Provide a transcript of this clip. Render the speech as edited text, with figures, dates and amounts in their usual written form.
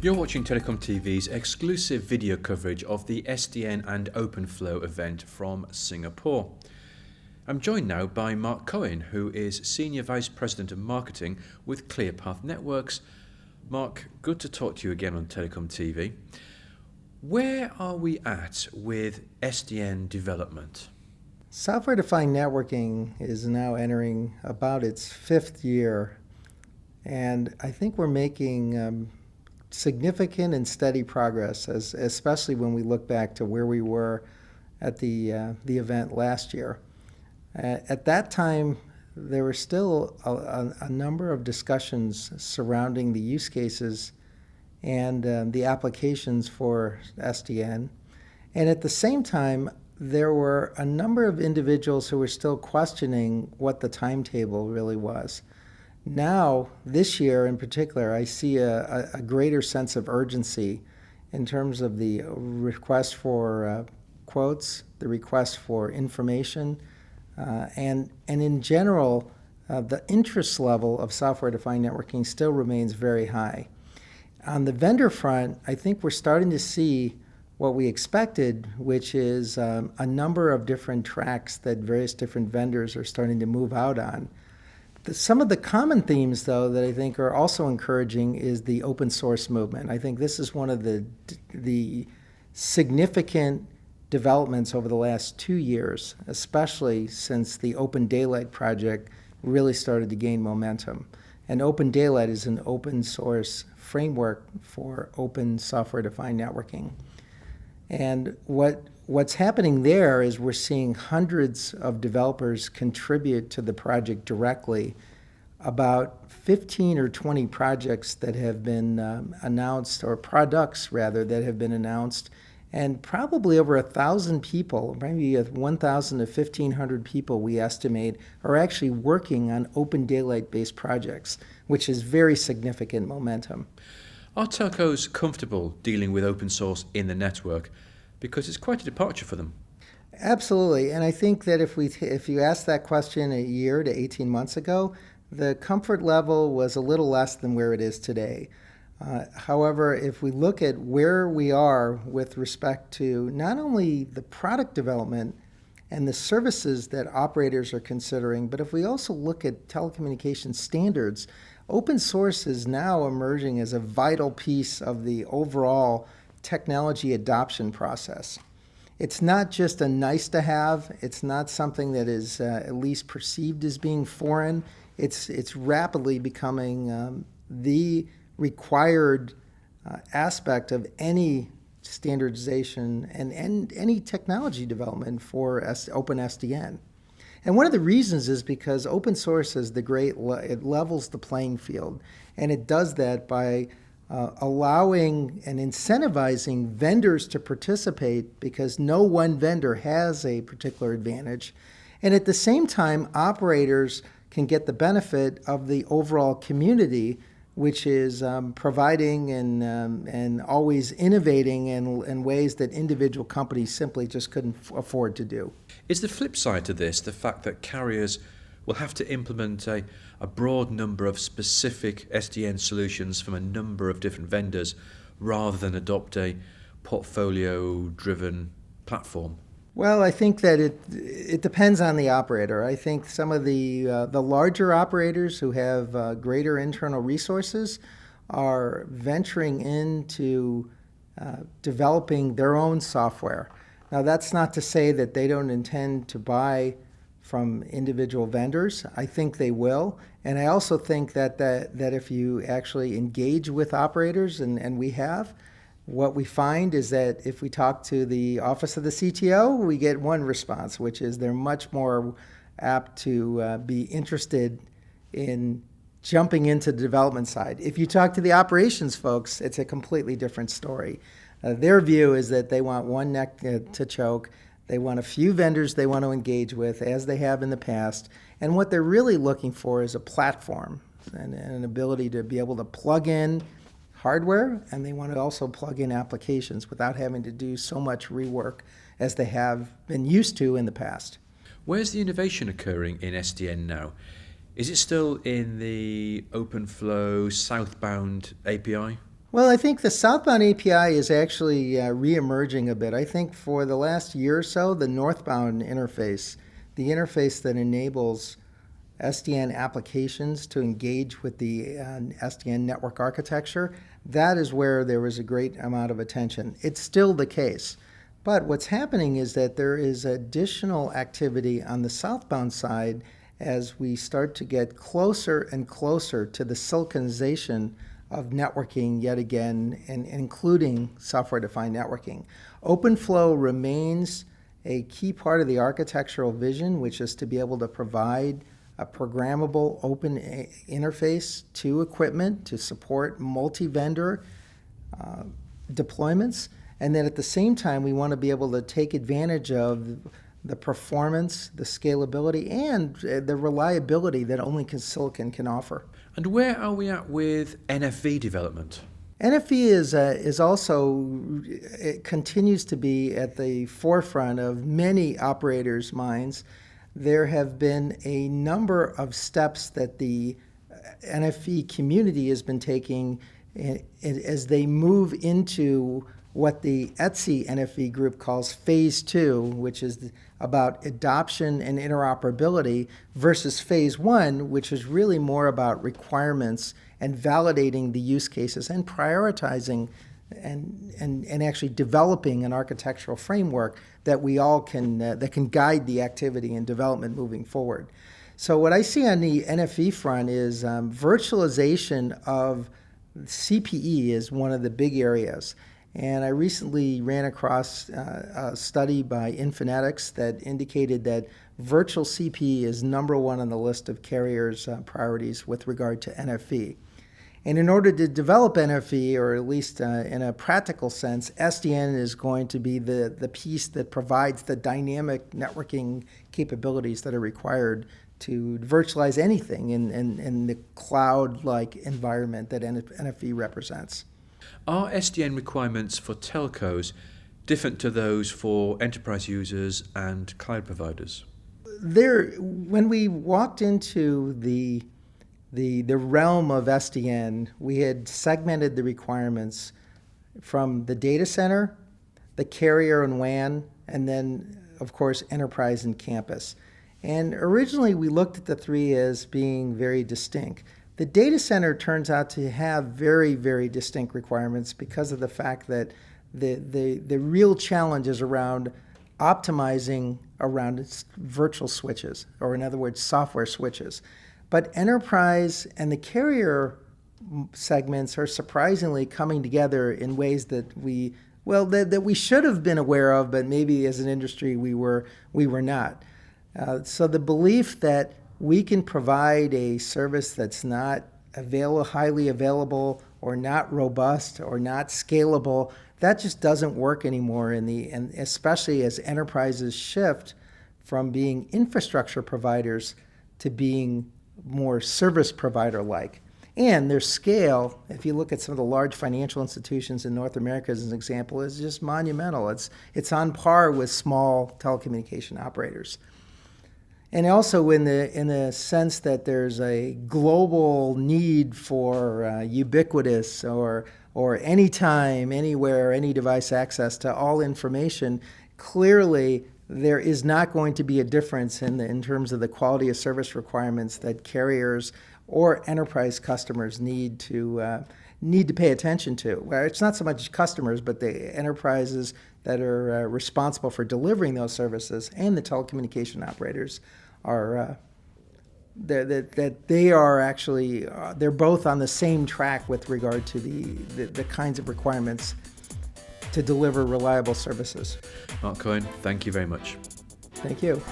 You're watching TelecomTV's exclusive video coverage of the SDN and OpenFlow event from Singapore. I'm joined now by Mark Cohen, who is Senior Vice President of Marketing with ClearPath Networks. Mark, good to talk to you again on TelecomTV. Where are we at with SDN development? Software-defined networking is now entering about its fifth year, and I think we're making significant and steady progress, especially when we look back to where we were at the event last year. At that time, there were still a number of discussions surrounding the use cases and the applications for SDN. And at the same time, there were a number of individuals who were still questioning what the timetable really was. Now, this year in particular, I see a greater sense of urgency in terms of the request for quotes, the request for information, and in general, the interest level of software-defined networking still remains very high. On the vendor front, I think we're starting to see what we expected, which is a number of different tracks that various different vendors are starting to move out on. Some of the common themes, though, that I think are also encouraging is the open source movement. I think this is one of the significant developments over the last 2 years, especially since the Open Daylight project really started to gain momentum. And Open Daylight is an open source framework for open software-defined networking. And what's happening there is we're seeing hundreds of developers contribute to the project directly. About 15 or 20 projects that have been announced, or products rather, that have been announced, and probably over 1,000 people, maybe 1,000 to 1,500 people we estimate, are actually working on Open Daylight-based projects, which is very significant momentum. Are telcos comfortable dealing with open source in the network? Because it's quite a departure for them. Absolutely, and I think that if you asked that question a year to 18 months ago, the comfort level was a little less than where it is today. However, if we look at where we are with respect to not only the product development and the services that operators are considering, but if we also look at telecommunications standards, open source is now emerging as a vital piece of the overall technology adoption process. It's not just a nice to have. It's not something that is at least perceived as being foreign. It's rapidly becoming the required aspect of any standardization and any technology development for Open SDN. And one of the reasons is because open source is it levels the playing field, and it does that by allowing and incentivizing vendors to participate because no one vendor has a particular advantage. And at the same time, operators can get the benefit of the overall community, which is providing and always innovating in ways that individual companies simply just couldn't afford to do. Is the flip side to this the fact that carriers will have to implement a broad number of specific SDN solutions from a number of different vendors rather than adopt a portfolio-driven platform? Well, I think that it depends on the operator. I think some of the larger operators who have greater internal resources are venturing into developing their own software. Now, that's not to say that they don't intend to buy from individual vendors. I think they will. And I also think that if you actually engage with operators, and we have, what we find is that if we talk to the office of the CTO, we get one response, which is they're much more apt to be interested in jumping into the development side. If you talk to the operations folks, it's a completely different story. Their view is that they want one neck to choke. They want a few vendors they want to engage with, as they have in the past. And what they're really looking for is a platform and an ability to be able to plug in hardware, and they want to also plug in applications without having to do so much rework as they have been used to in the past. Where's the innovation occurring in SDN now? Is it still in the OpenFlow southbound API? Well, I think the southbound API is actually re-emerging a bit. I think for the last year or so, the northbound interface, the interface that enables SDN applications to engage with the SDN network architecture, that is where there was a great amount of attention. It's still the case. But what's happening is that there is additional activity on the southbound side as we start to get closer and closer to the siliconization of networking yet again, and including software-defined networking. OpenFlow remains a key part of the architectural vision, which is to be able to provide a programmable open interface to equipment to support multi-vendor deployments. And then at the same time, we want to be able to take advantage of the performance, the scalability, and the reliability that only silicon can offer. And where are we at with NFV development? NFV is also, it continues to be at the forefront of many operators' minds. There have been a number of steps that the NFV community has been taking as they move into what the ETSI NFV group calls Phase 2, which is about adoption and interoperability, versus Phase 1, which is really more about requirements and validating the use cases and prioritizing and actually developing an architectural framework that we all can that can guide the activity and development moving forward. So what I see on the NFV front is virtualization of CPE is one of the big areas. And I recently ran across a study by Infinetics that indicated that virtual CPE is number one on the list of carriers' priorities with regard to NFV. And in order to develop NFV, or at least in a practical sense, SDN is going to be the piece that provides the dynamic networking capabilities that are required to virtualize anything in the cloud-like environment that NFV represents. Are SDN requirements for telcos different to those for enterprise users and cloud providers? When we walked into the realm of SDN, we had segmented the requirements from the data center, the carrier and WAN, and then, of course, enterprise and campus. And originally, we looked at the three as being very distinct. The data center turns out to have very, very distinct requirements because of the fact that the real challenge is around optimizing around virtual switches, or in other words, software switches. But enterprise and the carrier segments are surprisingly coming together in ways that we should have been aware of, but maybe as an industry we were not. So the belief that we can provide a service that's not highly available or not robust or not scalable, that just doesn't work anymore, and especially as enterprises shift from being infrastructure providers to being more service provider-like. And their scale, if you look at some of the large financial institutions in North America as an example, is just monumental. It's on par with small telecommunication operators. And also in the sense that there's a global need for ubiquitous or anytime, anywhere, any device access to all information, clearly there is not going to be a difference in terms of the quality of service requirements that carriers or enterprise customers need to pay attention to. Well, it's not so much customers, but the enterprises that are responsible for delivering those services and the telecommunication operators are they are actually they're both on the same track with regard to the kinds of requirements to deliver reliable services. Mark Cohen, thank you very much. Thank you.